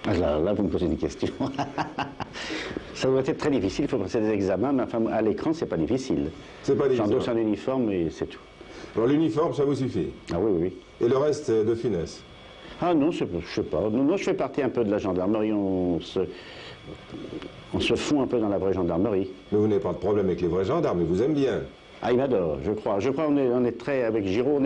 Là, vous me posez une question. Ça doit être très difficile, il faut passer des examens, mais enfin, à l'écran, c'est pas difficile. C'est pas difficile. J'endosse un uniforme et c'est tout. Alors l'uniforme, ça vous suffit? Ah oui, oui. Et le reste de finesse? Ah non, je sais pas. Non, je fais partie un peu de la gendarmerie, on se fond un peu dans la vraie gendarmerie. Mais vous n'avez pas de problème avec les vrais gendarmes, ils vous aiment bien. Ah, il m'adore, je crois. Je crois on est très, avec Giraud,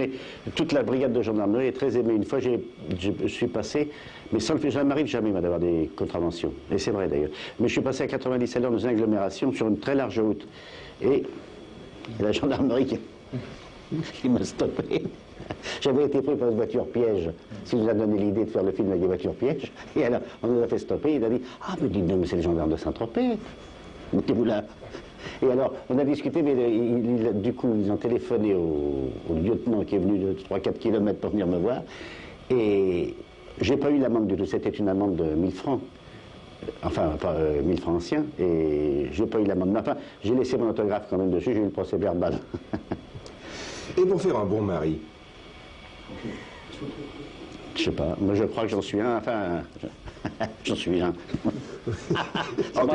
toute la brigade de gendarmerie est très aimée. Une fois, je suis passé, mais ça ne m'arrive jamais d'avoir des contraventions. Et c'est vrai d'ailleurs. Mais je suis passé à 90 à l'heure dans une agglomération sur une très large route. Et il y a la gendarmerie qui m'a stoppé. J'avais été pris par une voiture piège, ce qui nous a donné l'idée de faire le film avec des voitures pièges. Et alors, on nous a fait stopper, il a dit « Ah, mais dites donc, mais c'est le gendarme de Saint-Tropez. Mettez-vous là. » Et alors, on a discuté, mais du coup, ils ont téléphoné au lieutenant qui est venu de 3-4 km pour venir me voir. Et j'ai pas eu l'amende du tout, c'était une amende de 1000 francs. Enfin, 1000 francs anciens, et j'ai pas eu l'amende. Mais enfin, j'ai laissé mon autographe quand même dessus, j'ai eu le procès verbal. Et pour faire un bon mari? Je sais pas, moi je crois que j'en suis un, enfin, j'en suis un. Ça me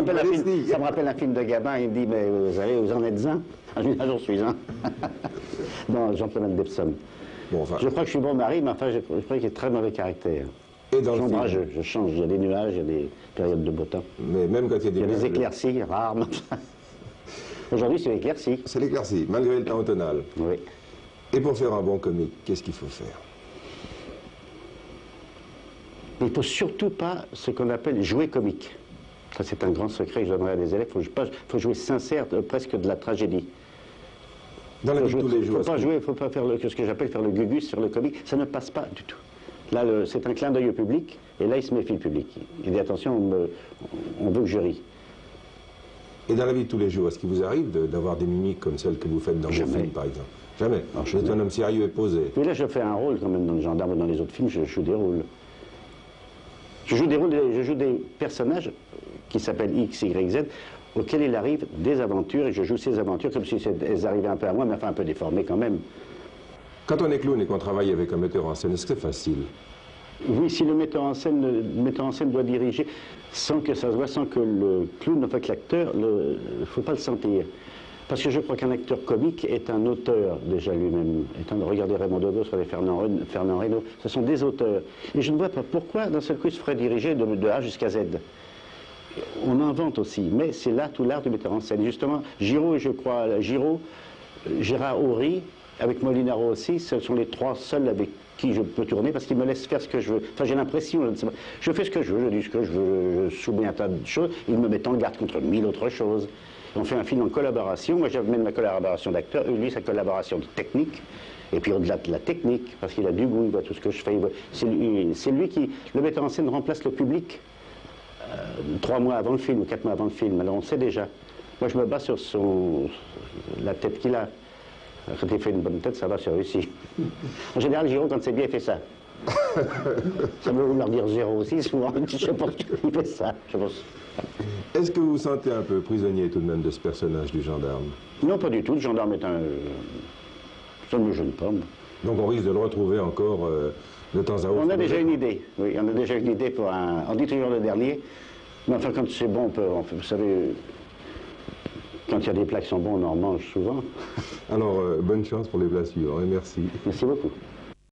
rappelle un film de Gabin, il me dit, mais vous savez, vous en êtes un? Ah, je dis, ah, j'en suis un. Non, Gentleman d'Epsom. Bon, enfin... Je crois que je suis bon mari, mais enfin, je crois qu'il est très mauvais caractère. Et dans le film... je change, il y a des nuages, il y a des périodes de beau temps. Mais même quand il y a des... Il y a des éclaircies, rares. Aujourd'hui, c'est l'éclaircie. C'est l'éclaircie, malgré le temps automnal. Oui. Et pour faire un bon comique, qu'est-ce qu'il faut faire? Il ne faut surtout pas ce qu'on appelle jouer comique. Ça, c'est un grand secret que je donnerai à des élèves. Il faut jouer sincère, presque de la tragédie. Dans la vie de tous les jours. Il ne faut pas faire ce que j'appelle faire le gugus sur le comique. Ça ne passe pas du tout. Là, c'est un clin d'œil au public, et là, il se méfie le public. Il dit attention, on veut que je rie. Et dans la vie de tous les jours, est-ce qu'il vous arrive d'avoir des mimiques comme celles que vous faites dans vos films, par exemple? Jamais. Vous êtes un homme sérieux et posé. Mais là, je fais un rôle quand même dans le gendarme ou dans les autres films, je joue des rôles. Je joue des personnages qui s'appellent X, Y, Z, auxquels il arrive des aventures, et je joue ces aventures comme si elles arrivaient un peu à moi, mais enfin un peu déformées quand même. Quand on est clown et qu'on travaille avec un metteur en scène, est-ce que c'est facile? Oui, si le metteur en scène doit diriger sans que ça se voit, sans que le clown, enfin que l'acteur, il ne faut pas le sentir. Parce que je crois qu'un acteur comique est un auteur déjà lui-même. Regardez Raymond Dodo, regardez Fernand Reynaud, ce sont des auteurs. Et je ne vois pas pourquoi d'un seul coup il se ferait diriger de A jusqu'à Z. On invente aussi, mais c'est là tout l'art du metteur en scène. Et justement, Giraud, je crois, Gérard Houry, avec Molinaro aussi, ce sont les trois seuls avec qui je peux tourner parce qu'ils me laissent faire ce que je veux. Enfin, j'ai l'impression, je ne sais pas. Je fais ce que je veux, je dis ce que je veux, je soumets un tas de choses, ils me mettent en garde contre 1000 autres choses. On fait un film en collaboration, moi j'amène ma collaboration d'acteur, lui sa collaboration de technique, et puis au-delà de la technique, parce qu'il a du goût, il voit tout ce que je fais, c'est lui qui, le metteur en scène remplace le public 3 mois avant le film, ou 4 mois avant le film, alors on le sait déjà. Moi je me bats sur la tête qu'il a. Quand il fait une bonne tête, ça va, c'est réussi. En général, Giraud, quand c'est bien, il fait ça. Ça veut vouloir dire zéro aussi, souvent. Je pense qu'il fait ça, je pense. Est-ce que vous vous sentez un peu prisonnier tout de même de ce personnage du gendarme? Non, pas du tout. Le gendarme est un... Ça ne me gêne pas. Donc on risque de le retrouver encore de temps à autre? On a déjà une idée. Oui, on a déjà une idée pour un... On dit toujours le dernier. Mais enfin, quand c'est bon, vous savez... Quand il y a des plats qui sont bons, on en mange souvent. Alors, bonne chance pour les plats suivants et merci. Merci beaucoup.